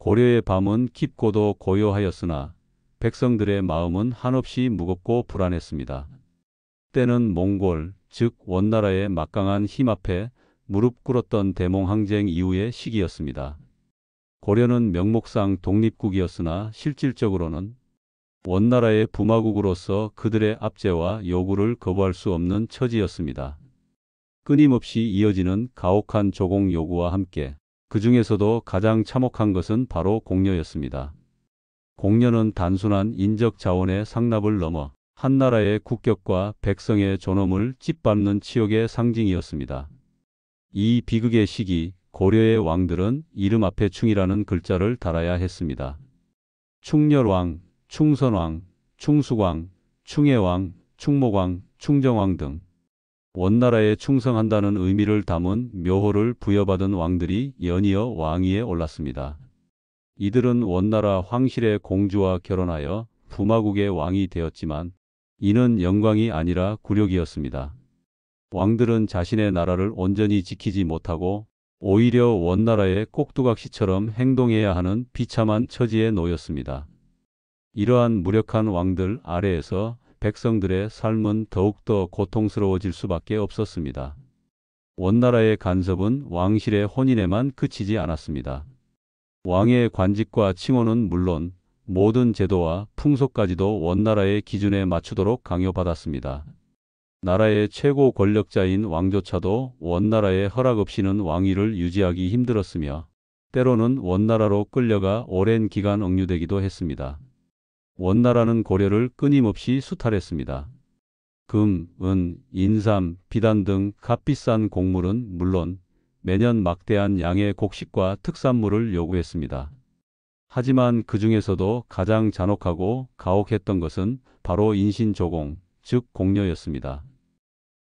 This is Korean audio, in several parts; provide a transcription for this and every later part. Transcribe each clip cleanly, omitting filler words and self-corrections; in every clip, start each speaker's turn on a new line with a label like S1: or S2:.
S1: 고려의 밤은 깊고도 고요하였으나 백성들의 마음은 한없이 무겁고 불안했습니다. 때는 몽골, 즉 원나라의 막강한 힘 앞에 무릎 꿇었던 대몽항쟁 이후의 시기였습니다. 고려는 명목상 독립국이었으나 실질적으로는 원나라의 부마국으로서 그들의 압제와 요구를 거부할 수 없는 처지였습니다. 끊임없이 이어지는 가혹한 조공 요구와 함께 그 중에서도 가장 참혹한 것은 바로 공려였습니다. 공려는 단순한 인적 자원의 상납을 넘어 한 나라의 국격과 백성의 존엄을 짓밟는 치욕의 상징이었습니다. 이 비극의 시기, 고려의 왕들은 이름 앞에 충이라는 글자를 달아야 했습니다. 충렬왕, 충선왕, 충숙왕, 충혜왕, 충목왕, 충정왕 등 원나라에 충성한다는 의미를 담은 묘호를 부여받은 왕들이 연이어 왕위에 올랐습니다. 이들은 원나라 황실의 공주와 결혼하여 부마국의 왕이 되었지만 이는 영광이 아니라 굴욕이었습니다. 왕들은 자신의 나라를 온전히 지키지 못하고 오히려 원나라의 꼭두각시처럼 행동해야 하는 비참한 처지에 놓였습니다. 이러한 무력한 왕들 아래에서 백성들의 삶은 더욱더 고통스러워질 수밖에 없었습니다. 원나라의 간섭은 왕실의 혼인에만 그치지 않았습니다. 왕의 관직과 칭호는 물론 모든 제도와 풍속까지도 원나라의 기준에 맞추도록 강요받았습니다. 나라의 최고 권력자인 왕조차도 원나라의 허락 없이는 왕위를 유지하기 힘들었으며 때로는 원나라로 끌려가 오랜 기간 억류되기도 했습니다. 원나라는 고려를 끊임없이 수탈했습니다. 금, 은, 인삼, 비단 등 값비싼 곡물은 물론 매년 막대한 양의 곡식과 특산물을 요구했습니다. 하지만 그 중에서도 가장 잔혹하고 가혹했던 것은 바로 인신조공, 즉 공려였습니다.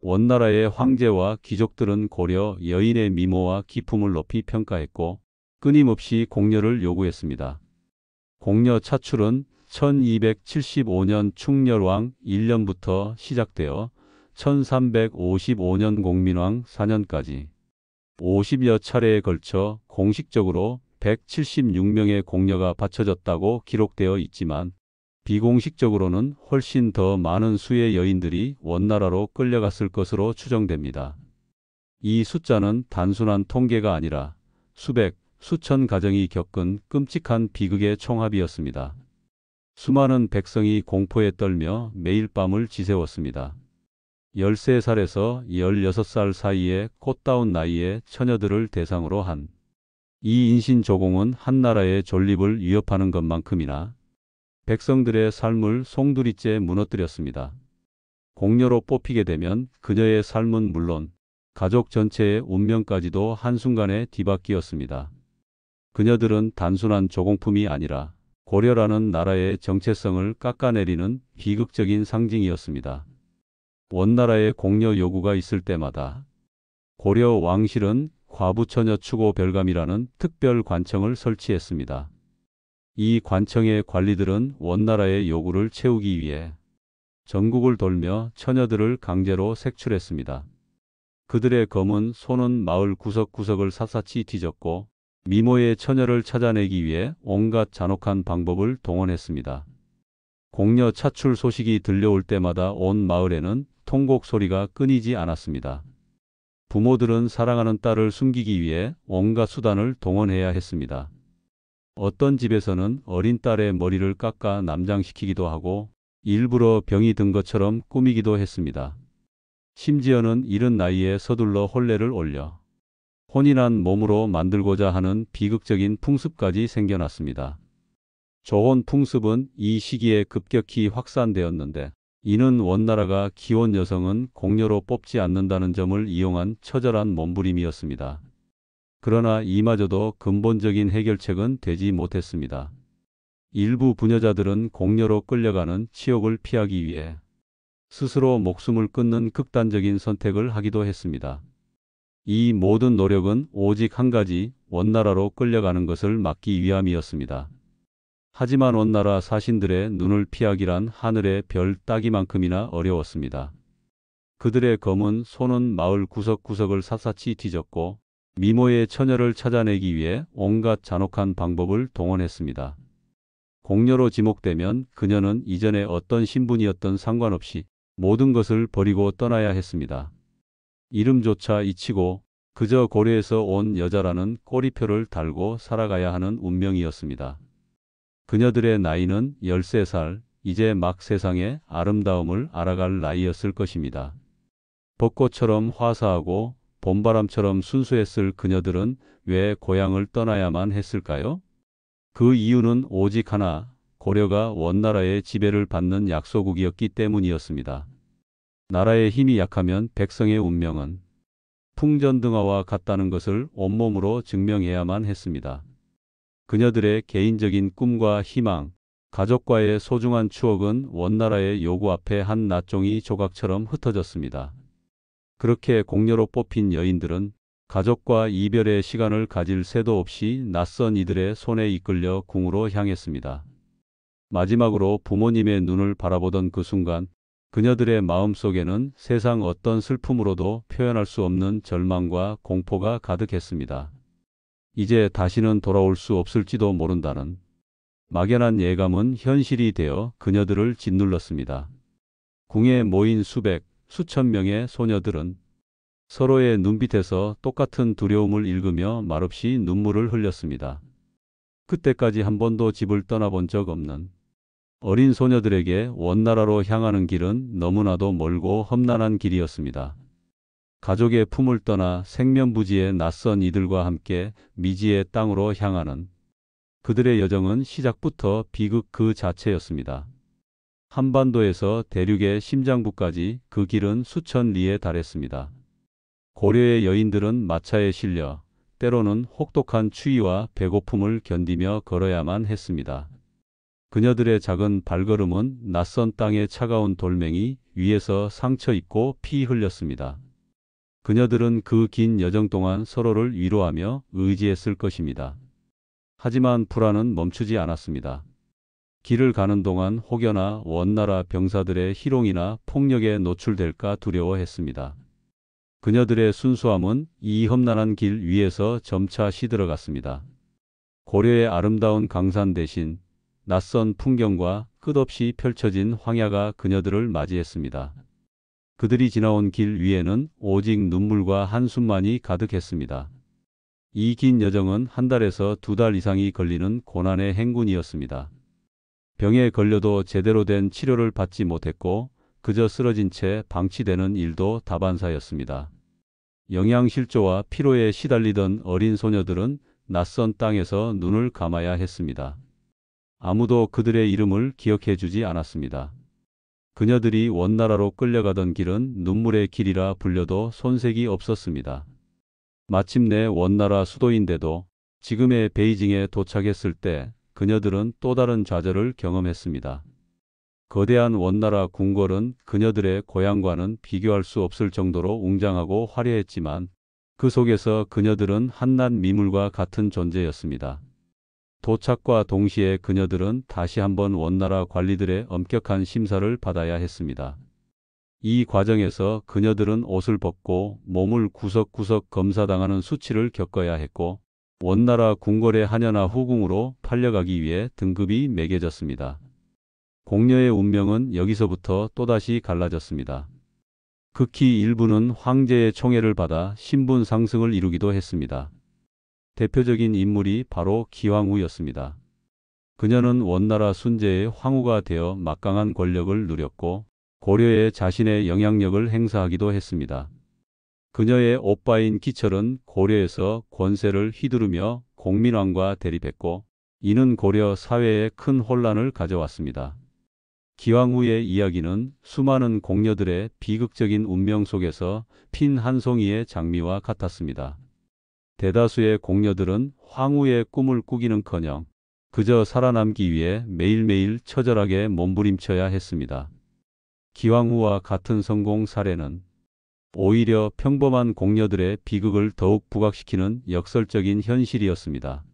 S1: 원나라의 황제와 귀족들은 고려 여인의 미모와 기품을 높이 평가했고 끊임없이 공려를 요구했습니다. 공려 차출은 1275년 충렬왕 1년부터 시작되어 1355년 공민왕 4년까지 50여 차례에 걸쳐 공식적으로 176명의 공려가 바쳐졌다고 기록되어 있지만 비공식적으로는 훨씬 더 많은 수의 여인들이 원나라로 끌려갔을 것으로 추정됩니다. 이 숫자는 단순한 통계가 아니라 수백, 수천 가정이 겪은 끔찍한 비극의 총합이었습니다. 수많은 백성이 공포에 떨며 매일 밤을 지새웠습니다. 13살에서 16살 사이의 꽃다운 나이의 처녀들을 대상으로 한 이 인신조공은 한 나라의 존립을 위협하는 것만큼이나 백성들의 삶을 송두리째 무너뜨렸습니다. 공려로 뽑히게 되면 그녀의 삶은 물론 가족 전체의 운명까지도 한순간에 뒤바뀌었습니다. 그녀들은 단순한 조공품이 아니라 고려라는 나라의 정체성을 깎아내리는 비극적인 상징이었습니다. 원나라의 공려 요구가 있을 때마다 고려 왕실은 과부처녀 추고 별감이라는 특별 관청을 설치했습니다. 이 관청의 관리들은 원나라의 요구를 채우기 위해 전국을 돌며 처녀들을 강제로 색출했습니다. 그들의 검은 손은 마을 구석구석을 샅샅이 뒤졌고 미모의 처녀를 찾아내기 위해 온갖 잔혹한 방법을 동원했습니다. 공려 차출 소식이 들려올 때마다 온 마을에는 통곡 소리가 끊이지 않았습니다. 부모들은 사랑하는 딸을 숨기기 위해 온갖 수단을 동원해야 했습니다. 어떤 집에서는 어린 딸의 머리를 깎아 남장시키기도 하고 일부러 병이 든 것처럼 꾸미기도 했습니다. 심지어는 이른 나이에 서둘러 혼례를 올려 혼인한 몸으로 만들고자 하는 비극적인 풍습까지 생겨났습니다. 조혼 풍습은 이 시기에 급격히 확산되었는데 이는 원나라가 기혼 여성은 공려로 뽑지 않는다는 점을 이용한 처절한 몸부림이었습니다. 그러나 이마저도 근본적인 해결책은 되지 못했습니다. 일부 부녀자들은 공려로 끌려가는 치욕을 피하기 위해 스스로 목숨을 끊는 극단적인 선택을 하기도 했습니다. 이 모든 노력은 오직 한 가지, 원나라로 끌려가는 것을 막기 위함이었습니다. 하지만 원나라 사신들의 눈을 피하기란 하늘의 별 따기만큼이나 어려웠습니다. 그들의 검은 손은 마을 구석구석을 샅샅이 뒤졌고 미모의 처녀를 찾아내기 위해 온갖 잔혹한 방법을 동원했습니다. 공녀로 지목되면 그녀는 이전에 어떤 신분이었던 상관없이 모든 것을 버리고 떠나야 했습니다. 이름조차 잊히고 그저 고려에서 온 여자라는 꼬리표를 달고 살아가야 하는 운명이었습니다. 그녀들의 나이는 13살, 이제 막 세상의 아름다움을 알아갈 나이였을 것입니다. 벚꽃처럼 화사하고 봄바람처럼 순수했을 그녀들은 왜 고향을 떠나야만 했을까요? 그 이유는 오직 하나, 고려가 원나라의 지배를 받는 약소국이었기 때문이었습니다. 나라의 힘이 약하면 백성의 운명은 풍전등화와 같다는 것을 온몸으로 증명해야만 했습니다. 그녀들의 개인적인 꿈과 희망, 가족과의 소중한 추억은 원나라의 요구 앞에 한 낫종이 조각처럼 흩어졌습니다. 그렇게 공녀로 뽑힌 여인들은 가족과 이별의 시간을 가질 새도 없이 낯선 이들의 손에 이끌려 궁으로 향했습니다. 마지막으로 부모님의 눈을 바라보던 그 순간 그녀들의 마음속에는 세상 어떤 슬픔으로도 표현할 수 없는 절망과 공포가 가득했습니다. 이제 다시는 돌아올 수 없을지도 모른다는 막연한 예감은 현실이 되어 그녀들을 짓눌렀습니다. 궁에 모인 수천 명의 소녀들은 서로의 눈빛에서 똑같은 두려움을 읽으며 말없이 눈물을 흘렸습니다. 그때까지 한 번도 집을 떠나본 적 없는 어린 소녀들에게 원나라로 향하는 길은 너무나도 멀고 험난한 길이었습니다. 가족의 품을 떠나 생면부지의 낯선 이들과 함께 미지의 땅으로 향하는 그들의 여정은 시작부터 비극 그 자체였습니다. 한반도에서 대륙의 심장부까지 그 길은 수천 리에 달했습니다. 고려의 여인들은 마차에 실려 때로는 혹독한 추위와 배고픔을 견디며 걸어야만 했습니다. 그녀들의 작은 발걸음은 낯선 땅의 차가운 돌멩이 위에서 상처 입고 피 흘렸습니다. 그녀들은 그 긴 여정 동안 서로를 위로하며 의지했을 것입니다. 하지만 불안은 멈추지 않았습니다. 길을 가는 동안 혹여나 원나라 병사들의 희롱이나 폭력에 노출될까 두려워했습니다. 그녀들의 순수함은 이 험난한 길 위에서 점차 시들어갔습니다. 고려의 아름다운 강산 대신 낯선 풍경과 끝없이 펼쳐진 황야가 그녀들을 맞이했습니다. 그들이 지나온 길 위에는 오직 눈물과 한숨만이 가득했습니다. 이 긴 여정은 한 달에서 2달 이상이 걸리는 고난의 행군이었습니다. 병에 걸려도 제대로 된 치료를 받지 못했고 그저 쓰러진 채 방치되는 일도 다반사였습니다. 영양실조와 피로에 시달리던 어린 소녀들은 낯선 땅에서 눈을 감아야 했습니다. 아무도 그들의 이름을 기억해 주지 않았습니다. 그녀들이 원나라로 끌려가던 길은 눈물의 길이라 불려도 손색이 없었습니다. 마침내 원나라 수도인데도 지금의 베이징에 도착했을 때 그녀들은 또 다른 좌절을 경험했습니다. 거대한 원나라 궁궐은 그녀들의 고향과는 비교할 수 없을 정도로 웅장하고 화려했지만 그 속에서 그녀들은 한낱 미물과 같은 존재였습니다. 도착과 동시에 그녀들은 다시 한번 원나라 관리들의 엄격한 심사를 받아야 했습니다. 이 과정에서 그녀들은 옷을 벗고 몸을 구석구석 검사당하는 수치를 겪어야 했고 원나라 궁궐의 하녀나 후궁으로 팔려가기 위해 등급이 매겨졌습니다. 공녀의 운명은 여기서부터 또다시 갈라졌습니다. 극히 일부는 황제의 총애를 받아 신분 상승을 이루기도 했습니다. 대표적인 인물이 바로 기왕후였습니다. 그녀는 원나라 순제의 황후가 되어 막강한 권력을 누렸고 고려에 자신의 영향력을 행사하기도 했습니다. 그녀의 오빠인 기철은 고려에서 권세를 휘두르며 공민왕과 대립했고 이는 고려 사회에 큰 혼란을 가져왔습니다. 기왕후의 이야기는 수많은 공녀들의 비극적인 운명 속에서 핀 한 송이의 장미와 같았습니다. 대다수의 공녀들은 황후의 꿈을 꾸기는커녕 그저 살아남기 위해 매일매일 처절하게 몸부림쳐야 했습니다. 기왕후와 같은 성공 사례는 오히려 평범한 공녀들의 비극을 더욱 부각시키는 역설적인 현실이었습니다.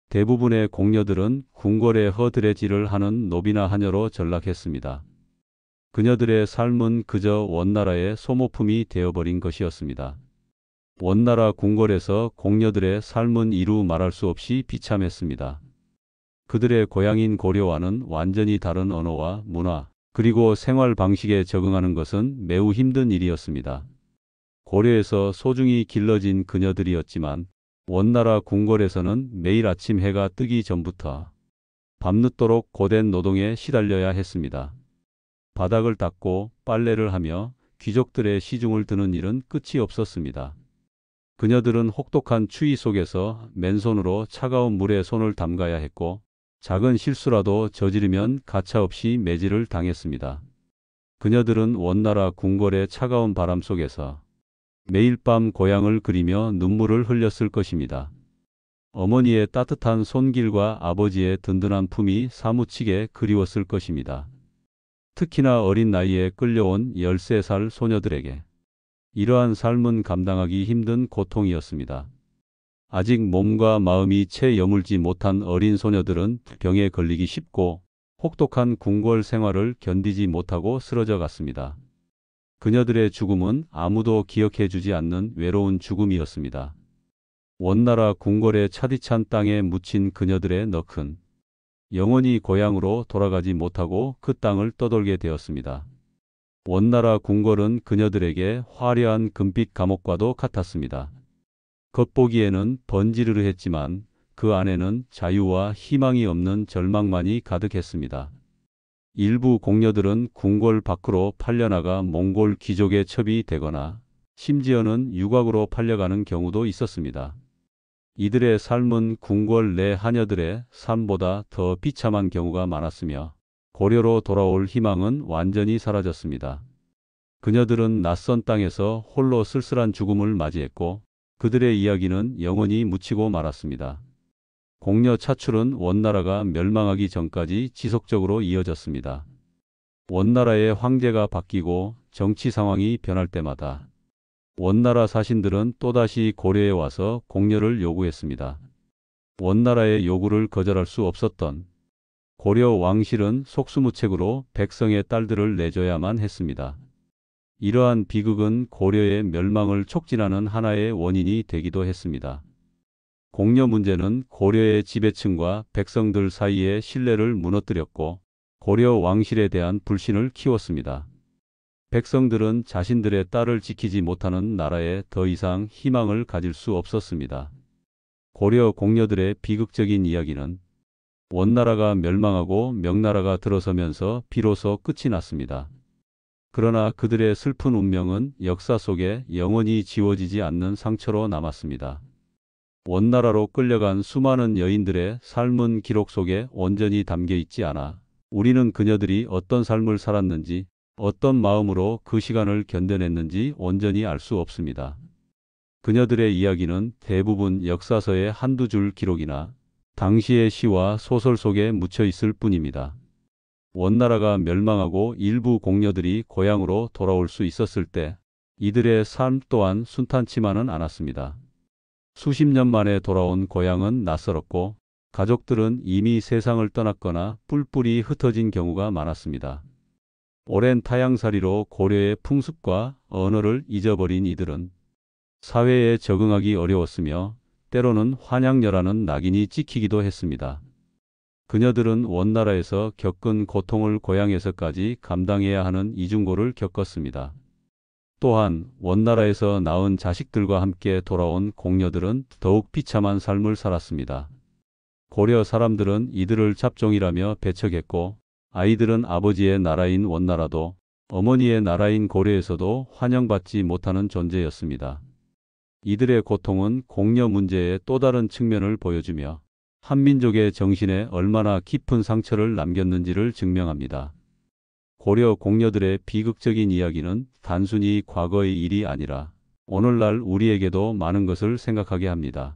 S1: 대부분의 공녀들은 궁궐의 허드레질을 하는 노비나 하녀로 전락했습니다. 그녀들의 삶은 그저 원나라의 소모품이 되어버린 것이었습니다. 원나라 궁궐에서 공녀들의 삶은 이루 말할 수 없이 비참했습니다. 그들의 고향인 고려와는 완전히 다른 언어와 문화, 그리고 생활 방식에 적응하는 것은 매우 힘든 일이었습니다. 고려에서 소중히 길러진 그녀들이었지만 원나라 궁궐에서는 매일 아침 해가 뜨기 전부터 밤늦도록 고된 노동에 시달려야 했습니다. 바닥을 닦고 빨래를 하며 귀족들의 시중을 드는 일은 끝이 없었습니다. 그녀들은 혹독한 추위 속에서 맨손으로 차가운 물에 손을 담가야 했고 작은 실수라도 저지르면 가차없이 매질을 당했습니다. 그녀들은 원나라 궁궐의 차가운 바람 속에서 매일 밤 고향을 그리며 눈물을 흘렸을 것입니다. 어머니의 따뜻한 손길과 아버지의 든든한 품이 사무치게 그리웠을 것입니다. 특히나 어린 나이에 끌려온 13살 소녀들에게 이러한 삶은 감당하기 힘든 고통이었습니다. 아직 몸과 마음이 채 여물지 못한 어린 소녀들은 병에 걸리기 쉽고 혹독한 궁궐 생활을 견디지 못하고 쓰러져 갔습니다. 그녀들의 죽음은 아무도 기억해 주지 않는 외로운 죽음이었습니다. 원나라 궁궐의 차디찬 땅에 묻힌 그녀들의 너큰 영원히 고향으로 돌아가지 못하고 그 땅을 떠돌게 되었습니다. 원나라 궁궐은 그녀들에게 화려한 금빛 감옥과도 같았습니다. 겉보기에는 번지르르했지만 그 안에는 자유와 희망이 없는 절망만이 가득했습니다. 일부 공녀들은 궁궐 밖으로 팔려나가 몽골 귀족의 첩이 되거나 심지어는 유곽으로 팔려가는 경우도 있었습니다. 이들의 삶은 궁궐 내 하녀들의 삶보다 더 비참한 경우가 많았으며 고려로 돌아올 희망은 완전히 사라졌습니다. 그녀들은 낯선 땅에서 홀로 쓸쓸한 죽음을 맞이했고 그들의 이야기는 영원히 묻히고 말았습니다. 공녀 차출은 원나라가 멸망하기 전까지 지속적으로 이어졌습니다. 원나라의 황제가 바뀌고 정치 상황이 변할 때마다 원나라 사신들은 또다시 고려에 와서 공녀를 요구했습니다. 원나라의 요구를 거절할 수 없었던 고려 왕실은 속수무책으로 백성의 딸들을 내줘야만 했습니다. 이러한 비극은 고려의 멸망을 촉진하는 하나의 원인이 되기도 했습니다. 공녀 문제는 고려의 지배층과 백성들 사이의 신뢰를 무너뜨렸고 고려 왕실에 대한 불신을 키웠습니다. 백성들은 자신들의 딸을 지키지 못하는 나라에 더 이상 희망을 가질 수 없었습니다. 고려 공녀들의 비극적인 이야기는 원나라가 멸망하고 명나라가 들어서면서 비로소 끝이 났습니다. 그러나 그들의 슬픈 운명은 역사 속에 영원히 지워지지 않는 상처로 남았습니다. 원나라로 끌려간 수많은 여인들의 삶은 기록 속에 온전히 담겨 있지 않아 우리는 그녀들이 어떤 삶을 살았는지 어떤 마음으로 그 시간을 견뎌냈는지 온전히 알 수 없습니다. 그녀들의 이야기는 대부분 역사서의 한두 줄 기록이나 당시의 시와 소설 속에 묻혀 있을 뿐입니다. 원나라가 멸망하고 일부 공녀들이 고향으로 돌아올 수 있었을 때 이들의 삶 또한 순탄치만은 않았습니다. 수십 년 만에 돌아온 고향은 낯설었고 가족들은 이미 세상을 떠났거나 뿔뿔이 흩어진 경우가 많았습니다. 오랜 타향살이로 고려의 풍습과 언어를 잊어버린 이들은 사회에 적응하기 어려웠으며 때로는 환양녀라는 낙인이 찍히기도 했습니다. 그녀들은 원나라에서 겪은 고통을 고향에서까지 감당해야 하는 이중고를 겪었습니다. 또한 원나라에서 낳은 자식들과 함께 돌아온 공녀들은 더욱 비참한 삶을 살았습니다. 고려 사람들은 이들을 잡종이라며 배척했고 아이들은 아버지의 나라인 원나라도 어머니의 나라인 고려에서도 환영받지 못하는 존재였습니다. 이들의 고통은 공녀 문제의 또 다른 측면을 보여주며 한민족의 정신에 얼마나 깊은 상처를 남겼는지를 증명합니다. 고려 공녀들의 비극적인 이야기는 단순히 과거의 일이 아니라 오늘날 우리에게도 많은 것을 생각하게 합니다.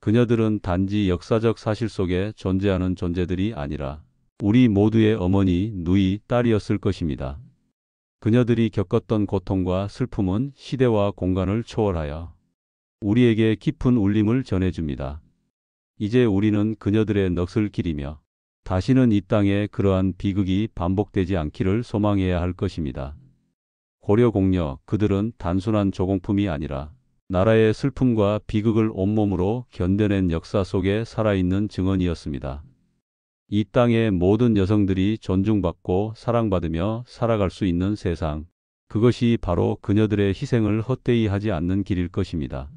S1: 그녀들은 단지 역사적 사실 속에 존재하는 존재들이 아니라 우리 모두의 어머니, 누이, 딸이었을 것입니다. 그녀들이 겪었던 고통과 슬픔은 시대와 공간을 초월하여 우리에게 깊은 울림을 전해줍니다. 이제 우리는 그녀들의 넋을 기리며 다시는 이 땅에 그러한 비극이 반복되지 않기를 소망해야 할 것입니다. 고려 공녀, 그들은 단순한 조공품이 아니라 나라의 슬픔과 비극을 온몸으로 견뎌낸 역사 속에 살아있는 증언이었습니다. 이 땅의 모든 여성들이 존중받고 사랑받으며 살아갈 수 있는 세상. 그것이 바로 그녀들의 희생을 헛되이 하지 않는 길일 것입니다.